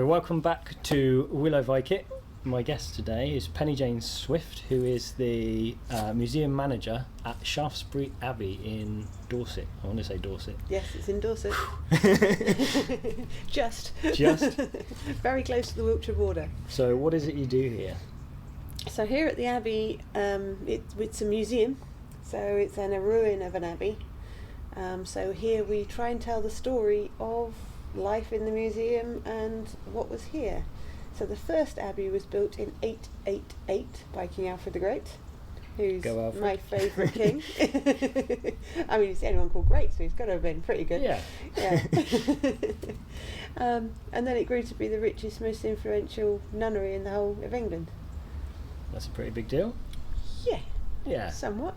Welcome back to Will I Vike It. My guest today is Penny Jane Swift, who is the museum manager at Shaftesbury Abbey in Dorset. I want to say Dorset. Yes, it's in Dorset. Just. Very close to the Wiltshire border. So what is it you do here? So here at the Abbey, it's a museum. So it's in a ruin of an abbey. So here we try and tell the story of life in the museum and what was here. So the first abbey was built in 888 by King Alfred the Great, who's my favourite king. I mean, he's the only one called Great, so he's got to have been pretty good. Yeah. And then it grew to be the richest, most influential nunnery in the whole of England. That's a pretty big deal. Yeah. Somewhat.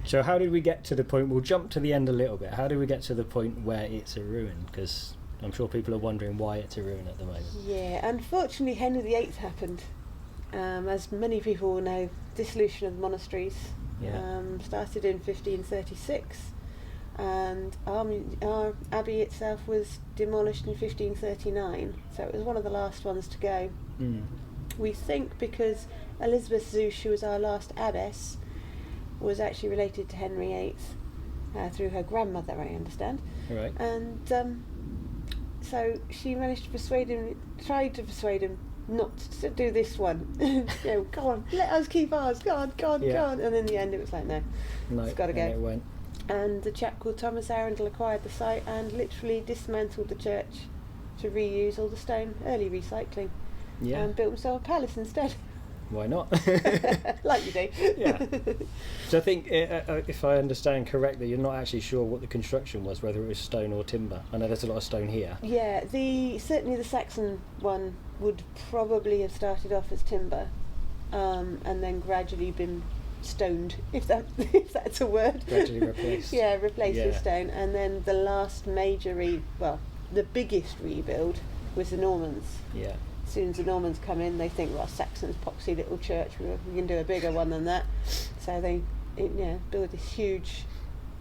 So how did we get to the point, we'll jump to the end a little bit, how did we get to the point where it's a ruin? Because I'm sure people are wondering why it's a ruin at the moment. Yeah, unfortunately Henry VIII happened. As many people will know, dissolution of the monasteries started in 1536, and our abbey itself was demolished in 1539, so it was one of the last ones to go. We think because Elizabeth Zouche, who was our last abbess, was actually related to Henry VIII through her grandmother, I understand. Right. And so she managed to tried to persuade him not to do this one. Go on, let us keep ours, go on. And in the end it was like, no, it's got to go. And it went. And a chap called Thomas Arundel acquired the site and literally dismantled the church to reuse all the stone, early recycling, and built himself a palace instead. Why not? Like you do. Yeah. So I think, if I understand correctly, you're not actually sure what the construction was, whether it was stone or timber. I know there's a lot of stone here. Yeah, certainly the Saxon one would probably have started off as timber, and then gradually been stoned, if that's a word. Gradually replaced. Replaced with stone, and then the last major the biggest rebuild was the Normans. Yeah. As soon as the Normans come in, they think, well, Saxon's poxy little church, we can do a bigger one than that. So they build this huge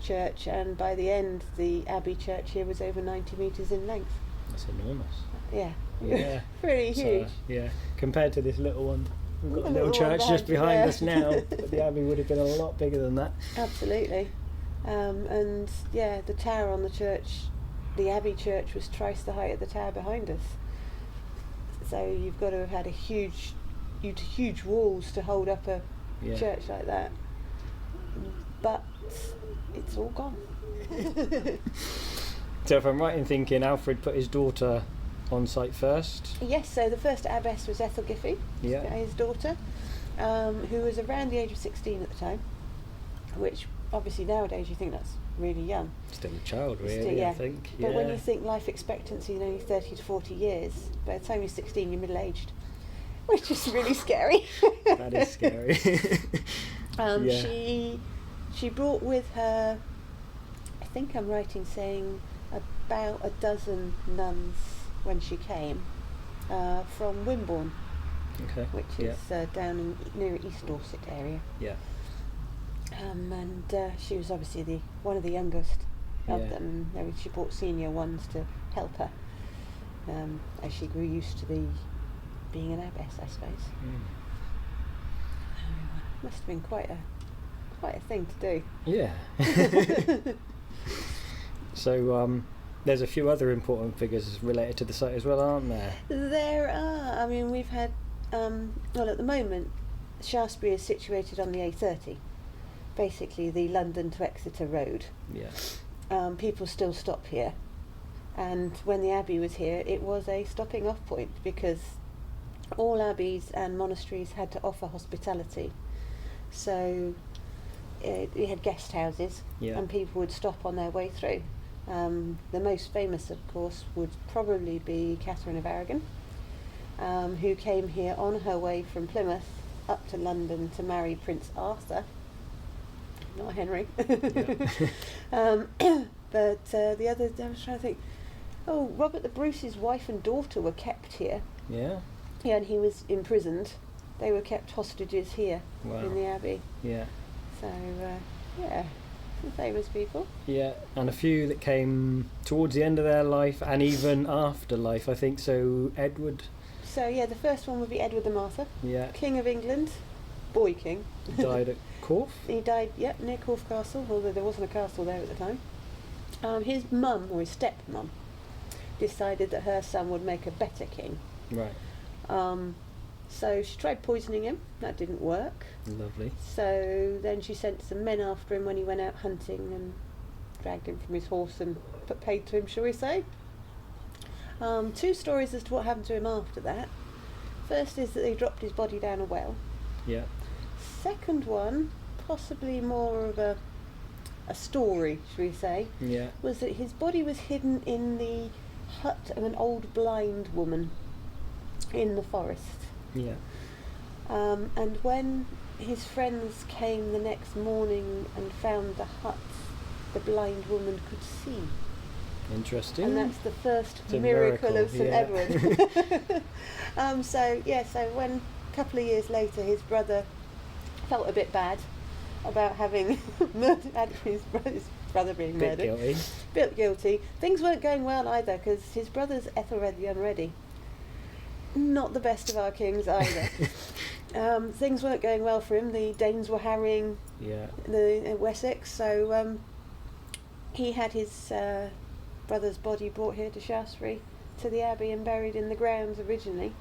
church, and by the end, the Abbey church here was over 90 metres in length. That's enormous. Yeah. Pretty huge. So, compared to this little one, we've got a little church just behind us now, but the Abbey would have been a lot bigger than that. Absolutely. And the tower on the church, the Abbey church, was twice the height of the tower behind us. So you've got to have had huge walls to hold up a church like that. But it's all gone. So if I'm right in thinking, Alfred put his daughter on site first? Yes, so the first abbess was Ethel Giffey, his daughter, who was around the age of 16 at the time, which obviously nowadays you think that's really young. Still a child, really, I think. But when you think life expectancy is only 30 to 40 years, by the time you're 16 you're middle-aged, which is really scary. That is scary. She brought with her, I think I'm right in saying, about a dozen nuns when she came from Wimborne, which is down near East Dorset area. Yeah. And she was obviously one of the youngest of them. She brought senior ones to help her as she grew used to being an abbess, I suppose. Must have been quite a thing to do. Yeah. So there's a few other important figures related to the site as well, aren't there? There are. I mean, we've had at the moment, Shaftesbury is situated on the A30. Basically the London to Exeter road. Yeah. People still stop here, and when the Abbey was here it was a stopping off point because all abbeys and monasteries had to offer hospitality. So we had guest houses and people would stop on their way through. The most famous, of course, would probably be Catherine of Aragon, who came here on her way from Plymouth up to London to marry Prince Arthur. Not Henry. But the other, I was trying to think, Robert the Bruce's wife and daughter were kept here. Yeah, and he was imprisoned. They were kept hostages here in the Abbey. Yeah. So, some famous people. Yeah, and a few that came towards the end of their life and even after life, I think. So Edward. So yeah, the first one would be Edward the Martyr. Yeah. King of England, boy king. Died at Corfe. He died, near Corfe Castle, although there wasn't a castle there at the time. His mum, or his stepmum, decided that her son would make a better king. Right. So she tried poisoning him. That didn't work. Lovely. So then she sent some men after him when he went out hunting and dragged him from his horse and paid to him, shall we say. Two stories as to what happened to him after that. First is that they dropped his body down a well. Yeah. Second one, possibly more of a story, shall we say, was that his body was hidden in the hut of an old blind woman in the forest. Yeah. And when his friends came the next morning and found the hut, the blind woman could see. Interesting. And that's the first It's a miracle of St. yeah. Edward. So when a couple of years later his brother felt a bit bad about having had his brother being murdered. Bit guilty. Things weren't going well either, because his brother's Ethelred the Unready. Not the best of our kings either. Things weren't going well for him. The Danes were harrying the Wessex, so he had his brother's body brought here to Shaftesbury, to the abbey, and buried in the grounds originally.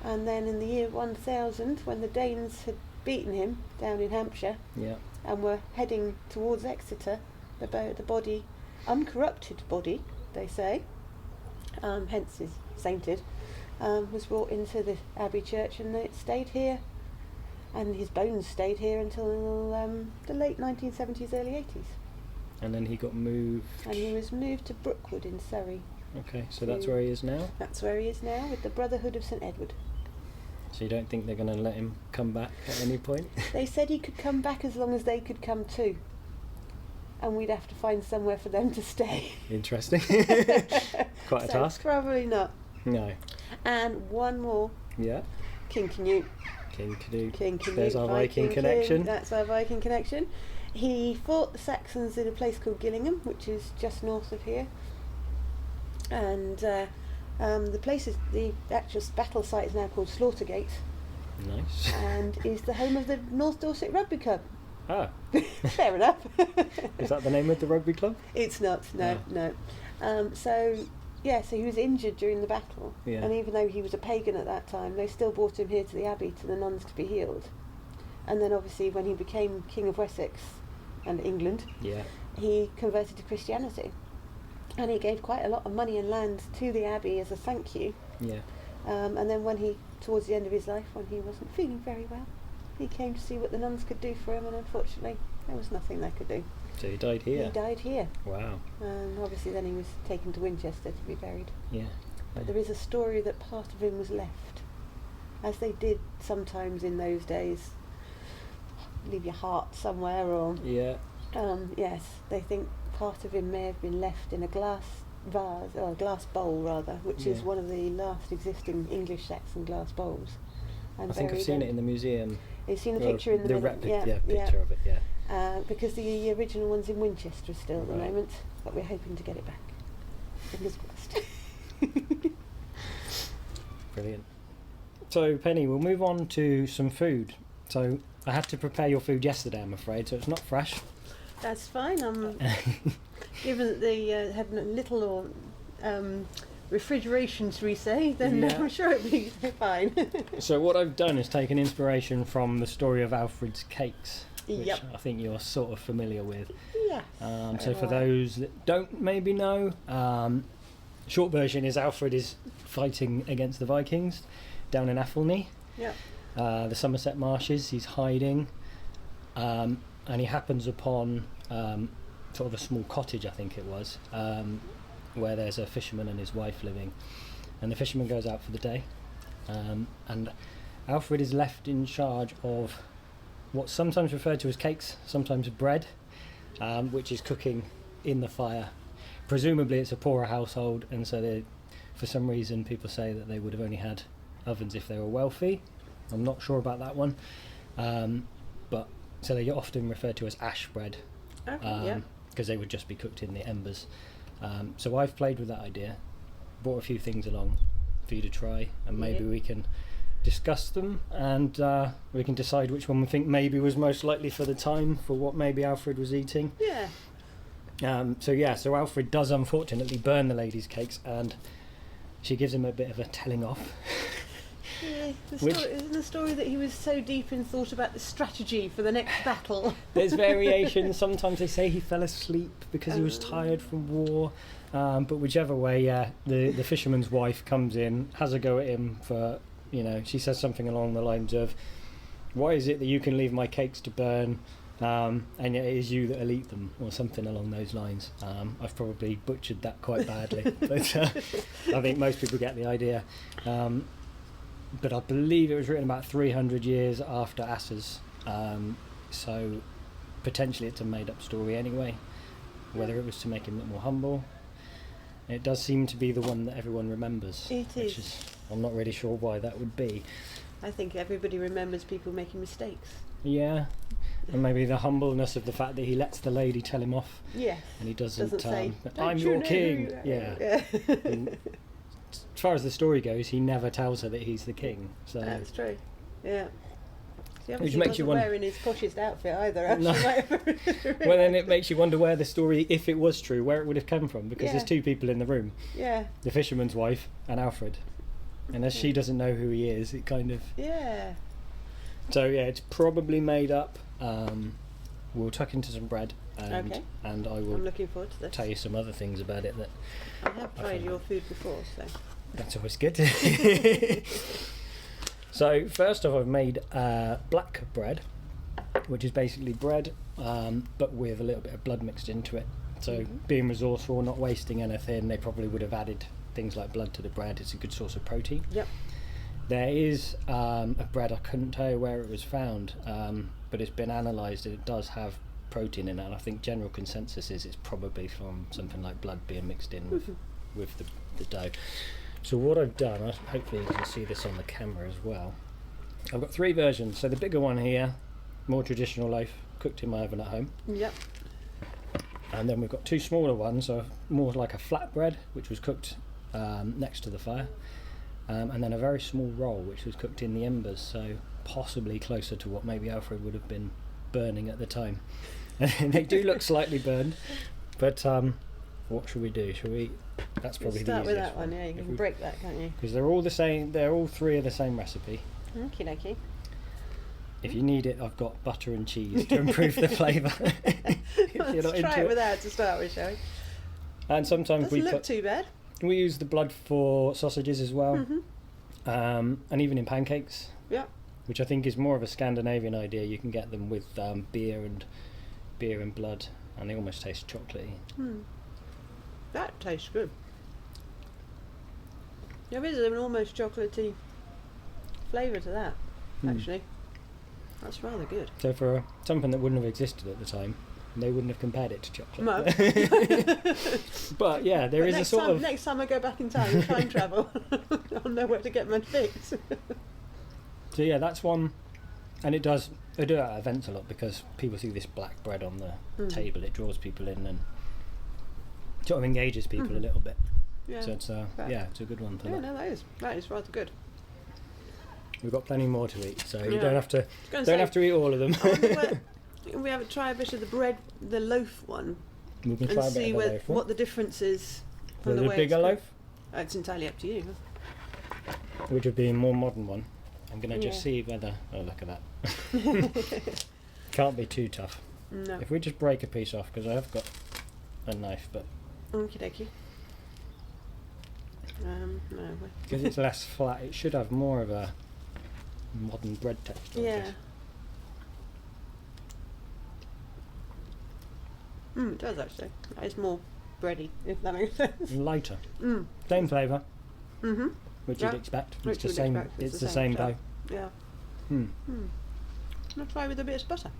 And then in the year 1000, when the Danes had beaten him down in Hampshire and were heading towards Exeter, the body, uncorrupted body, they say, hence is sainted, was brought into the abbey church, and it stayed here, and his bones stayed here until the late 1970s, early 80s. And then he got moved. And he was moved to Brookwood in Surrey. Okay, so that's where he is now? That's where he is now, with the Brotherhood of St. Edward. So you don't think they're going to let him come back at any point? They said he could come back as long as they could come too. And we'd have to find somewhere for them to stay. Interesting. Quite a task. Probably not. No. And one more. Yeah. King Canute. King Canute. There's our Viking connection. That's our Viking connection. He fought the Saxons in a place called Gillingham, which is just north of here. And the place is, the actual battle site is now called Slaughtergate. Nice. And is the home of the North Dorset Rugby Club. Ah. Fair enough. Is that the name of the rugby club? It's not, no. So he was injured during the battle. Yeah. And even though he was a pagan at that time, they still brought him here to the abbey, to the nuns, to be healed. And then obviously when he became King of Wessex and England, he converted to Christianity. And he gave quite a lot of money and land to the abbey as a thank you. Yeah. And then when towards the end of his life, when he wasn't feeling very well, he came to see what the nuns could do for him, and unfortunately there was nothing they could do. So he died here? He died here. Wow. And obviously then he was taken to Winchester to be buried. Yeah. But there is a story that part of him was left, as they did sometimes in those days. Leave your heart somewhere, or... Yeah. Yes, they think part of him may have been left in a glass vase, or a glass bowl rather, which is one of the last existing English Saxon glass bowls. And I think I've seen it in the museum. You've seen the picture in the middle? Picture of it, yeah. Because the original one's in Winchester still at the moment, but we're hoping to get it back. Fingers crossed. Brilliant. So, Penny, we'll move on to some food. So, I had to prepare your food yesterday, I'm afraid, so it's not fresh. That's fine. Given that they have little or refrigeration, shall we say, then I'm sure it'll be fine. So what I've done is taken inspiration from the story of Alfred's cakes, which I think you're sort of familiar with. Yes. So for those that don't maybe know, short version is Alfred is fighting against the Vikings down in Athelney. Yeah. The Somerset marshes. He's hiding, and he happens upon sort of a small cottage, I think it was, where there's a fisherman and his wife living, and the fisherman goes out for the day, and Alfred is left in charge of what's sometimes referred to as cakes, sometimes bread, which is cooking in the fire. Presumably it's a poorer household, and so for some reason people say that they would have only had ovens if they were wealthy. I'm not sure about that one, but so they get often referred to as ash bread, Okay, because they would just be cooked in the embers. So I've played with that idea, brought a few things along for you to try, and maybe we can discuss them, and we can decide which one we think maybe was most likely for the time for what maybe Alfred was eating. So Alfred does unfortunately burn the lady's cakes, and she gives him a bit of a telling off. Yeah, isn't the story that he was so deep in thought about the strategy for the next battle? There's variations. Sometimes they say he fell asleep because he was tired from war. But whichever way, the fisherman's wife comes in, has a go at him for, she says something along the lines of, "Why is it that you can leave my cakes to burn, and yet it is you that'll eat them," or something along those lines. I've probably butchered that quite badly, but I think most people get the idea. But I believe it was written about 300 years after Assa's, so potentially it's a made-up story anyway, whether it was to make him look more humble. It does seem to be the one that everyone remembers. It is. I'm not really sure why that would be. I think everybody remembers people making mistakes. Yeah, and maybe the humbleness of the fact that he lets the lady tell him off. Yes. And he doesn't say, "I'm your king." Yeah. As far as the story goes, he never tells her that he's the king. So that's true. Yeah. He Which obviously makes you wasn't wonder. wearing his poshest outfit either. No. Well, then it makes you wonder where the story, if it was true, where it would have come from, because there's two people in the room. Yeah. The fisherman's wife and Alfred. And as she doesn't know who he is, it kind of... Yeah. So yeah, it's probably made up. We'll tuck into some bread, and I will I'm looking forward to this. tell you some other things about it that... I have tried your food before, so... That's always good. So first off, I've made black bread, which is basically bread, but with a little bit of blood mixed into it. So being resourceful, not wasting anything, they probably would have added things like blood to the bread. It's a good source of protein. Yep. There is a bread, I couldn't tell you where it was found, but it's been analysed and it does have protein in it, and I think general consensus is it's probably from something like blood being mixed in with the dough. So what I've done, hopefully you can see this on the camera as well, I've got 3 versions. So the bigger one here, more traditional loaf, cooked in my oven at home. Yep. And then we've got 2 smaller ones, so more like a flatbread, which was cooked next to the fire. And then a very small roll, which was cooked in the embers, so possibly closer to what maybe Alfred would have been burning at the time. And they do look slightly burned, but what should we do? Shall we? That's probably the easiest. Start with that one, yeah. You can break that, can't you? Because they're all the same. They're all 3 of the same recipe. Okie dokie. If you need it, I've got butter and cheese to improve the flavour. Let's try it without to start with, shall we? And sometimes Doesn't look too bad. We use the blood for sausages as well, and even in pancakes. Yeah. Which I think is more of a Scandinavian idea. You can get them with beer and blood, and they almost taste chocolatey. That tastes good. There is an almost chocolatey flavour to that, actually. That's rather good. So for something that wouldn't have existed at the time, they wouldn't have compared it to chocolate. No. But yeah, there is a sort of... Next time I go back in time and time travel, I'll know where to get my fix. So yeah, that's one. And I do it at events a lot because people see this black bread on the table. It draws people in and sort of engages people a little bit. Yeah. So it's it's a good one for that. No, that is rather good. We've got plenty more to eat, so you Yeah. don't have to eat all of them. We have a try a bit of the loaf one, We can try and a bit see of the loaf. what the difference is from the The way bigger it's loaf, cooked. It's entirely up to you. which would be a more modern one. I'm going to just Yeah. see whether... Oh, look at that. Can't be too tough. No. If we just break a piece off, because I have got a knife, but... Okie dokie. No. Because it's less flat, it should have more of a modern bread texture. I Yeah. guess. It does actually. It's more bready, if that makes sense. Lighter. Same flavour, which Yeah. you'd expect. Which It's the you'd same. expect. It's the same dough. Yeah. I'll try with a bit of butter.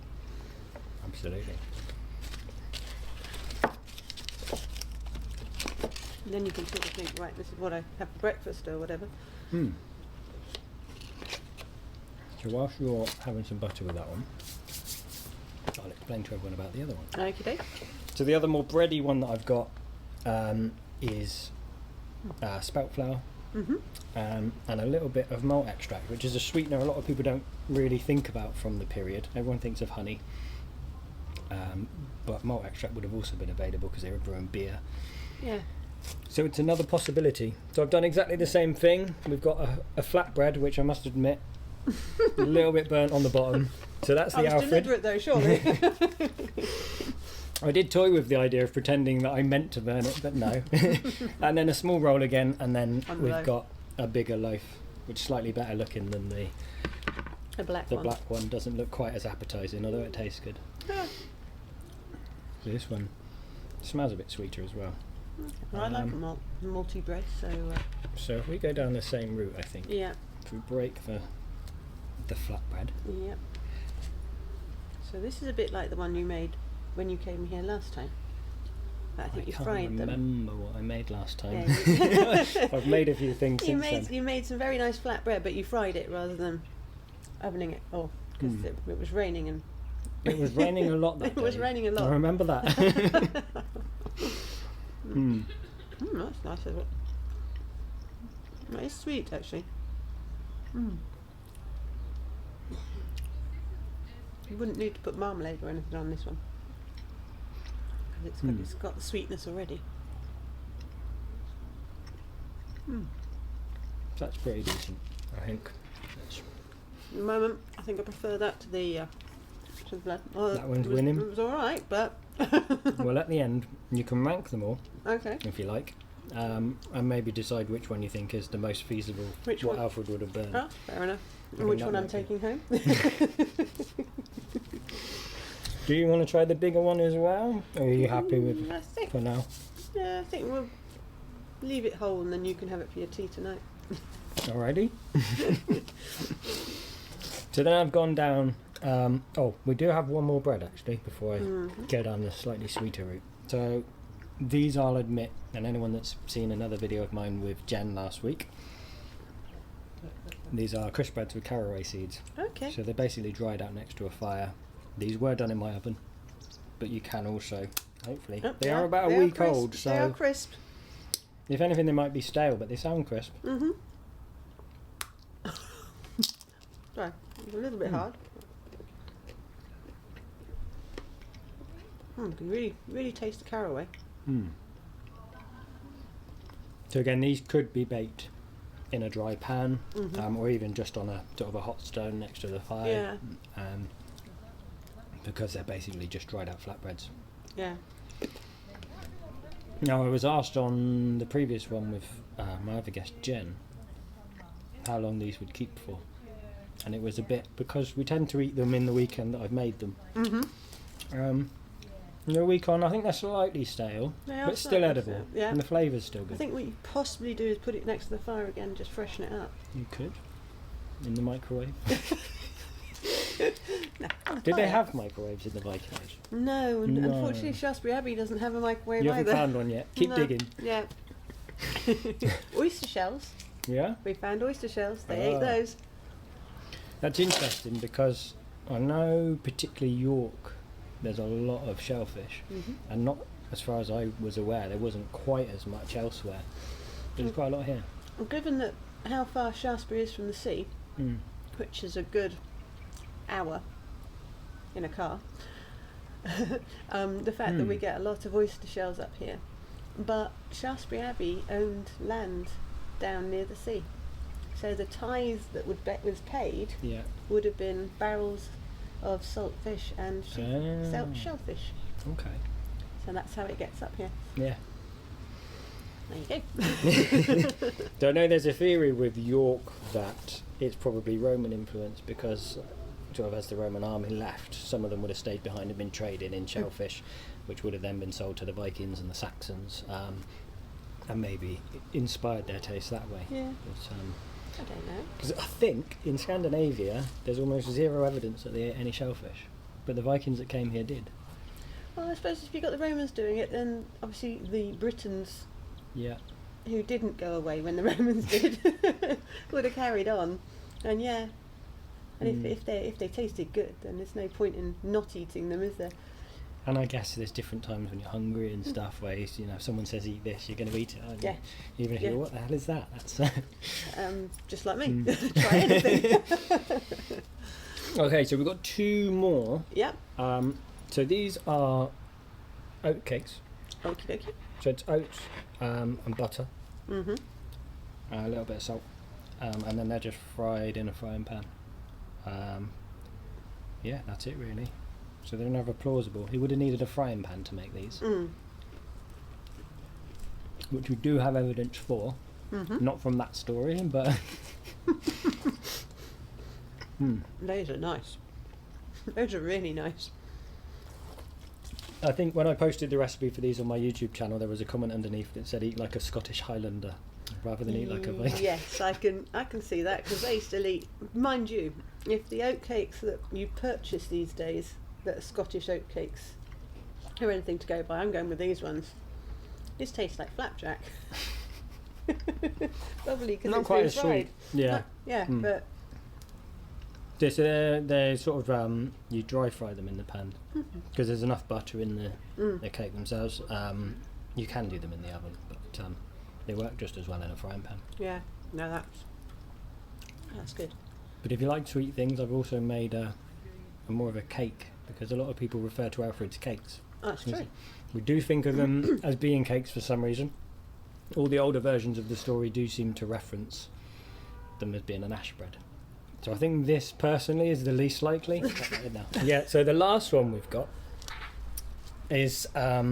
Absolutely. And then you can sort of think, right, this is what I have for breakfast or whatever. So whilst you're having some butter with that one, I'll explain to everyone about the other one. Okay. So the other more bready one that I've got is spelt flour. And a little bit of malt extract, which is a sweetener a lot of people don't really think about from the period. Everyone thinks of honey, but malt extract would have also been available because they were brewing beer. Yeah. So it's another possibility. So I've done exactly the same thing. We've got a flatbread, which I must admit, a little bit burnt on the bottom. So that's the Alfred. Deliberate though, surely. I did toy with the idea of pretending that I meant to burn it, but no. And then a small roll again, and then we've got a bigger loaf, which is slightly better looking than the black one. Doesn't look quite as appetising, although it tastes good. Yeah. So this one smells a bit sweeter as well. Well, I like a malty bread, so... So if we go down the same route, I think. Yeah. If we break the flatbread. Yep. So this is a bit like the one you made when you came here last time. But I think you fried them. I can't remember what I made last time. Yeah, I've made a few things since then. You made some very nice flatbread, but you fried it rather than ovening it. Oh, because it was raining and... It was raining a lot that day. It was raining a lot. I remember that. That's nice, isn't it? It's sweet, actually. You wouldn't need to put marmalade or anything on this one. It's got the sweetness already. That's pretty decent, I think. At the moment, I think I prefer that to the blood. That one's winning. It was alright, but... Well, at the end, you can rank them all, okay, if you like, and maybe decide which one you think is the most feasible, what one? Alfred would have burned. Oh, fair enough. And which one I'm taking home. Do you want to try the bigger one as well? Or are you happy with for now? Yeah, I think we'll leave it whole and then you can have it for your tea tonight. Alrighty. So then I've gone down... we do have one more bread actually before I go down the slightly sweeter route. So these I'll admit, and anyone that's seen another video of mine with Jen last week, these are crisp breads with caraway seeds. Okay. So they're basically dried out next to a fire. These were done in my oven, but you can also, hopefully, they are about a week old, so they are crisp. If anything, they might be stale, but they sound crisp. Sorry, it's a little bit hard. You can really taste the caraway. So again, these could be baked in a dry pan, or even just on a sort of a hot stone next to the fire. Yeah. Because they're basically just dried out flatbreads. Yeah. Now, I was asked on the previous one with my other guest Jen how long these would keep for, and it was a bit, because we tend to eat them in the weekend that I've made them. The week on, I think they're slightly stale, but still edible. Yeah. And the flavour's still good. I think what you possibly do is put it next to the fire again, just freshen it up. You could, in the microwave. No, Did they have microwaves in the Viking Age? No, unfortunately Shaftesbury Abbey doesn't have a microwave You either. haven't found one yet. Keep digging. Yeah. Oyster shells. Yeah? We found oyster shells. They ate those. That's interesting because I know particularly York, there's a lot of shellfish, and not, as far as I was aware, there wasn't quite as much elsewhere. There's quite a lot here. Well, given that how far Shaftesbury is from the sea, which is a good hour in a car, the fact that we get a lot of oyster shells up here, but Shaftesbury Abbey owned land down near the sea, so the tithe that was paid would have been barrels of salt fish and shellfish. Okay. So that's how it gets up here. Yeah. There you go. So I know there's a theory with York that it's probably Roman influence, because sort of as the Roman army left, some of them would have stayed behind and been traded in shellfish, which would have then been sold to the Vikings and the Saxons, and maybe inspired their taste that way. Yeah. But, I don't know. because I think in Scandinavia there's almost zero evidence that they ate any shellfish, but the Vikings that came here did. Well, I suppose if you got the Romans doing it, then obviously the Britons, who didn't go away when the Romans did, would have carried on. And And if they tasted good, then there's no point in not eating them, is there? And I guess there's different times when you're hungry and stuff, where if someone says eat this, you're going to eat it, aren't you? Yeah. Even if you go, what the hell is that? That's just like me. Try anything. Okay, so we've got 2 more. Yep. So these are oat cakes. Okie dokie. So it's oats and butter, Mm-hmm. a little bit of salt, and then they're just fried in a frying pan. Yeah, that's it really. So they're never plausible. He would have needed a frying pan to make these, which we do have evidence for. Mm-hmm. Not from that story, but Those are nice. Those are really nice. I think when I posted the recipe for these on my YouTube channel, there was a comment underneath that said eat like a Scottish Highlander rather than eat like a Viking. Yes, I can see that, because they still eat. Mind you, if the oat cakes that you purchase these days, that are Scottish oat cakes, are anything to go by, I'm going with these ones. This tastes like flapjack. Probably because it's been fried. Yeah. But They're sort of you dry fry them in the pan because there's enough butter in the cake themselves. You can do them in the oven, but they work just as well in a frying pan. Yeah, no, that's good. But if you like sweet things, I've also made a more of a cake, because a lot of people refer to Alfred's cakes. Oh, that's true. We do think of them as being cakes for some reason. All the older versions of the story do seem to reference them as being an ash bread. So I think this personally is the least likely. Yeah, so the last one we've got is a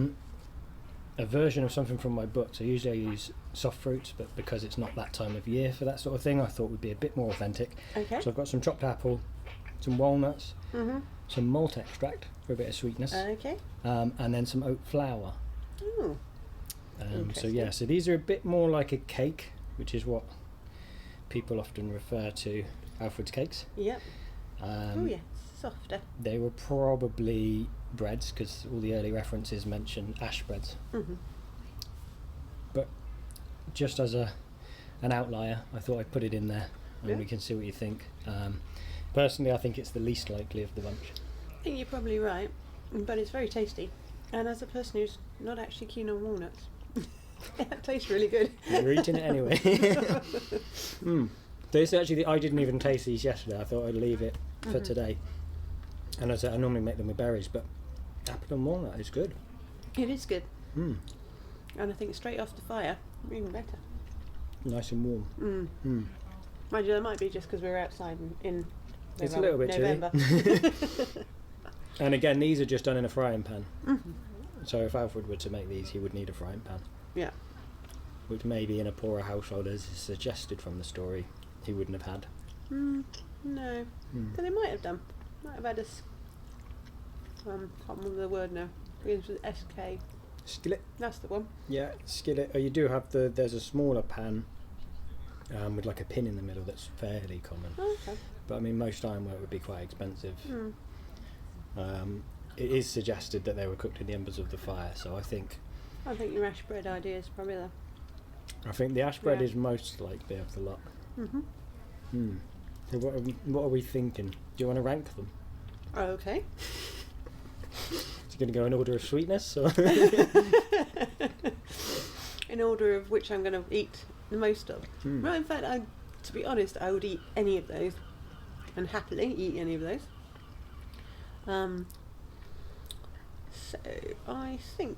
version of something from my book. So usually I use soft fruits, but because it's not that time of year for that sort of thing, I thought would be a bit more authentic. Okay. So I've got some chopped apple, some walnuts, some malt extract for a bit of sweetness, Okay. and then some oat flour. Ooh. So yeah, so these are a bit more like a cake, which is what people often refer to Alfred's cakes. Yep. Oh yeah, softer. They were probably breads, because all the early references mention ash breads. But just as an outlier, I thought I'd put it in there, and we can see what you think. Personally, I think it's the least likely of the bunch. I think you're probably right, but it's very tasty. And as a person who's not actually keen on walnuts, it tastes really good. You're eating it anyway. This actually, I didn't even taste these yesterday. I thought I'd leave it for today. And as I said, I normally make them with berries, but apple and walnut is good. It is good. And I think straight off the fire, even better. Nice and warm. Mind you, that might be just because we're outside in It's a little bit November. chilly. And again, these are just done in a frying pan. So if Alfred were to make these, he would need a frying pan. Yeah. Which maybe in a poorer household, as is suggested from the story, he wouldn't have had. No. But they might have done. Might have had a can't remember the word now. Begins with SK. Skillet. That's the one. Yeah, skillet. Oh, you do have there's a smaller pan with like a pin in the middle that's fairly common. Oh, okay. But I mean, most ironwork would be quite expensive. It is suggested that they were cooked in the embers of the fire, so I think your ash bread idea is probably there. I think the ash bread is most likely of the lot. So what are we thinking? Do you want to rank them? Oh, okay. Is it going to go in order of sweetness? Or In order of which I'm going to eat the most of. Well, in fact, to be honest, I would eat any of those, and happily eat any of those. So I think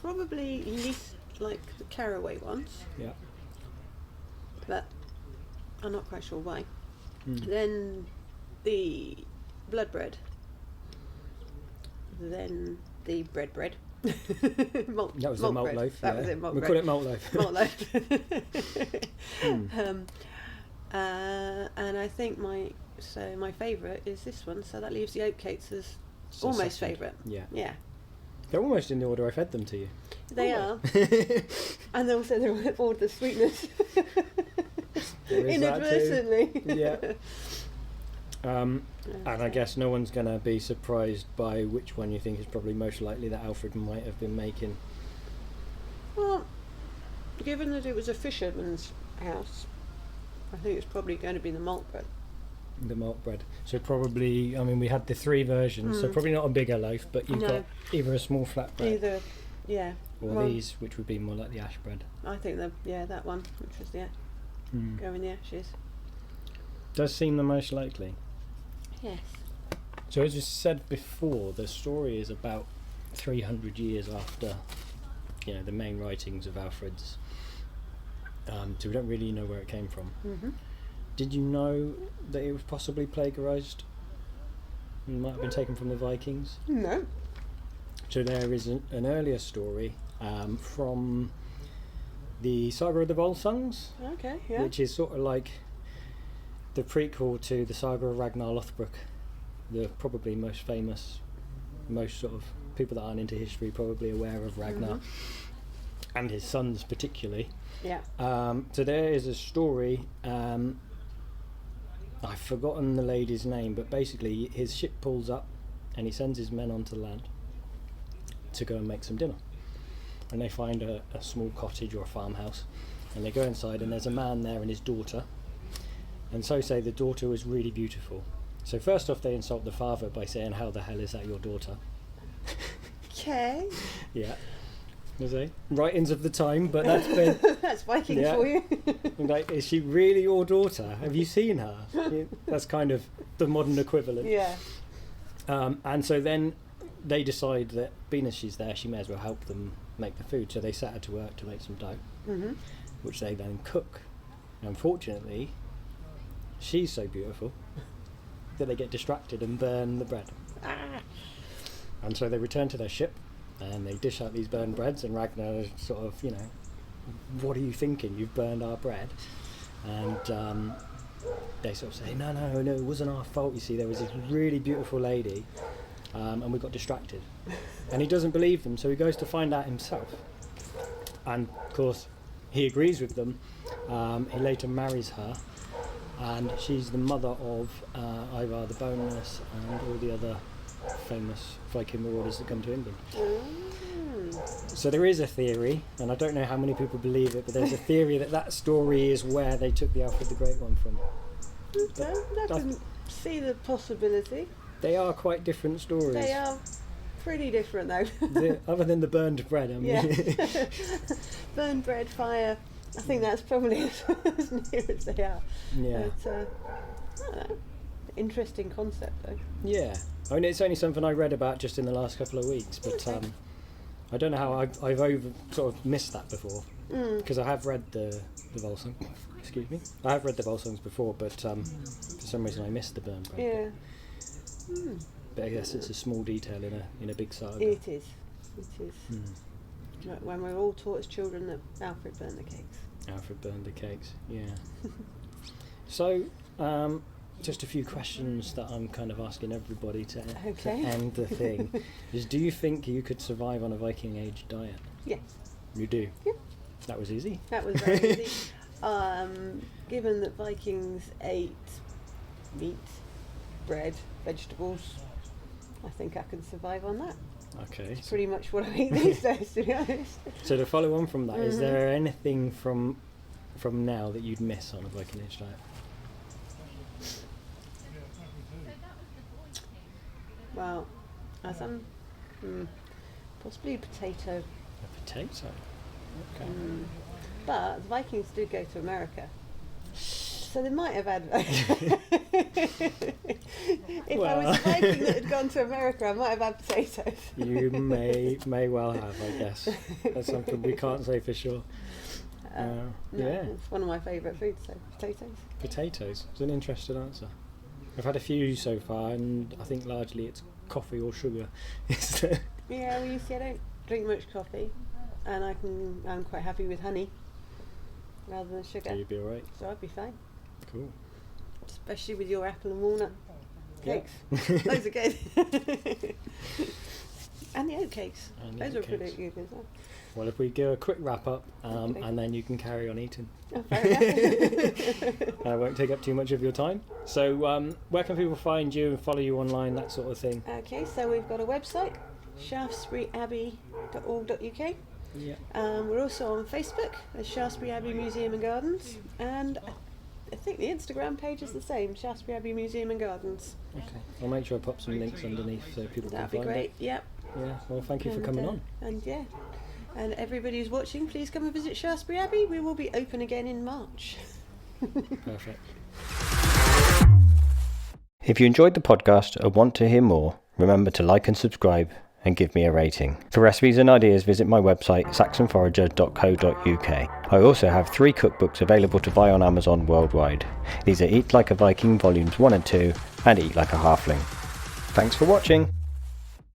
probably least like the caraway ones. Yeah. But I'm not quite sure why. Then the blood bread. Then the bread. That was the malt bread. loaf. That was it, malt we bread. call it malt loaf. Malt loaf. And I think my favourite is this one, so that leaves the oat cakes as So almost second. favourite. Yeah. They're almost in the order I fed them to you. They Almost. are. And also they're all the sweetness. There is that too. Inadvertently. Yeah. And I guess no one's going to be surprised by which one you think is probably most likely that Alfred might have been making. Well, given that it was a fisherman's house, I think it's probably going to be the malt bread. The malt bread. So probably, I mean, we had the 3 versions, so probably not a bigger loaf, but you've got either a small flat bread. Either, yeah. Or these, which would be more like the ash bread. I think that one, which was go in the ashes. Does seem the most likely. Yes. So as you said before, the story is about 300 years after, the main writings of Alfreds. So we don't really know where it came from. Mm-hmm. Did you know that it was possibly plagiarised? It might have been taken from the Vikings? No. So there is an earlier story from the Saga of the Volsungs. Okay, yeah. Which is sort of like the prequel to the Saga of Ragnar Lothbrok. The probably most famous, most sort of people that aren't into history probably aware of Ragnar and his sons particularly. Yeah. So there is a story. I've forgotten the lady's name, but basically his ship pulls up and he sends his men onto land to go and make some dinner. And they find a small cottage or a farmhouse, and they go inside and there's a man there and his daughter. And so say the daughter was really beautiful. So first off they insult the father by saying, how the hell is that your daughter? Okay. Yeah. Writings of the time, but that's been that's Vikings for you. Like, is she really your daughter? Have you seen her? That's kind of the modern equivalent. Yeah. And so then they decide that being as she's there, she may as well help them make the food. So they set her to work to make some dough, which they then cook. And unfortunately, she's so beautiful that they get distracted and burn the bread. And so they return to their ship and they dish out these burned breads, and Ragnar sort of, what are you thinking? You've burned our bread. And they sort of say, no, it wasn't our fault. You see, there was this really beautiful lady and we got distracted. And he doesn't believe them, so he goes to find out himself. And of course, he agrees with them. He later marries her, and she's the mother of Ivar the Boneless and all the other famous Viking marauders that come to England. So there is a theory, and I don't know how many people believe it, but there's a theory that story is where they took the Alfred the Great one from. Okay, I can see the possibility. They are quite different stories. They are pretty different though. Other than the burned bread, I mean. Yeah. Burned bread, fire. I think that's probably as near as they are. Yeah. But, I don't know. Interesting concept though. Yeah. I mean, it's only something I read about just in the last couple of weeks, but I don't know how I've sort of missed that before, because I have read the Volsung. Excuse me. I have read the Volsungs before, but for some reason I missed the burned bread. Yeah. But I guess it's a small detail in a big saga. It is. Like when we're all taught as children that Alfred burned the cakes. Alfred burned the cakes, yeah. So, just a few questions that I'm kind of asking everybody to end the thing. Is, do you think you could survive on a Viking Age diet? Yes. You do? Yeah. That was easy. That was very easy. Given that Vikings ate meat, bread, vegetables, I think I can survive on that. Okay. It's pretty much what I eat these days, to be honest. So to follow on from that, is there anything from now that you'd miss on a Viking Age diet? Well, possibly a potato. A potato? Okay. But the Vikings did go to America. So they might have had... If I was a Viking that had gone to America, I might have had potatoes. You may well have, I guess. That's something we can't say for sure. No, yeah. It's one of my favourite foods, so potatoes. Potatoes. It's an interesting answer. I've had a few so far, and I think largely it's coffee or sugar. Yeah, well, you see, I don't drink much coffee, and I'm quite happy with honey rather than sugar. So you'd be alright. So I'd be fine. Cool. Especially with your apple and walnut cakes. Those are good. And the oat cakes. Those are pretty good as well. Well, if we do a quick wrap up, and then you can carry on eating. Oh, fair enough. I won't take up too much of your time. So where can people find you and follow you online, that sort of thing? Okay, so we've got a website, Shaftesbury abbey.org.uk. Yeah. We're also on Facebook as Shaftesbury Abbey Museum and Gardens, and I think the Instagram page is the same, Shaftesbury Abbey Museum and Gardens. Okay, I'll make sure I pop some links underneath so people That'd can be find great. it. Yep. Yeah, well, thank you for coming on. And yeah, and everybody who's watching, please come and visit Shaftesbury Abbey. We will be open again in March. Perfect. If you enjoyed the podcast or want to hear more, remember to like and subscribe and give me a rating. For recipes and ideas, visit my website saxonforager.co.uk. I also have 3 cookbooks available to buy on Amazon worldwide. These are Eat Like a Viking Volumes 1 and 2 and Eat Like a Halfling. Thanks for watching!